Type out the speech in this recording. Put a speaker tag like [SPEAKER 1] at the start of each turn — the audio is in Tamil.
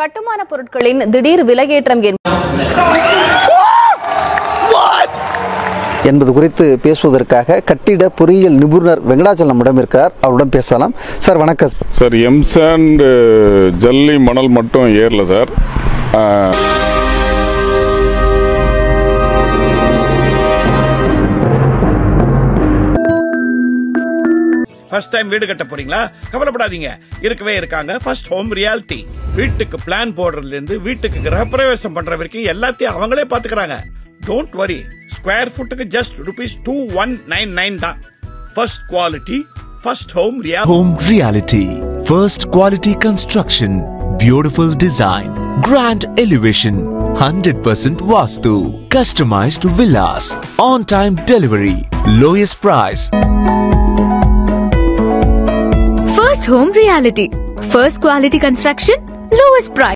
[SPEAKER 1] கட்டுமான பொருட்களின் திடீர் விலையேற்றம்
[SPEAKER 2] என்பது குறித்து பேசுவதற்காக கட்டிட பொறியியல் நிபுணர் வெங்கடாச்சலம் நம்மிடம் இருக்கிறார். அவருடன் பேசலாம். சார் வணக்கம்.
[SPEAKER 3] சார் எம்சாண்ட் ஜல்லி மணல் மட்டும் ஏறல சார்.
[SPEAKER 4] ஃபர்ஸ்ட் டைம் வீடு கட்ட போறீங்களா? கவலைப்படாதீங்க, இருக்கவே இருக்காங்க ஃபர்ஸ்ட் ஹோம் ரியாலிட்டி. வீட்டுக்கு பிளான் போடுறதுல இருந்து வீட்டுக்கு கிரகப்பிரவேசம் பண்ற வரைக்கும் எல்லாத்தையும் அவங்களே பாத்துக்கிறாங்க. டோன்ட் வரி, ஸ்கொயர் ஃபுட்டுக்கு ஜஸ்ட் ₹2199 தான். First quality, first home reality.
[SPEAKER 5] Home Reality, first quality construction, beautiful design, grand elevation, 100% Vastu, customized villas, on-time delivery, lowest price.
[SPEAKER 6] First Home Reality, first quality construction, lowest price.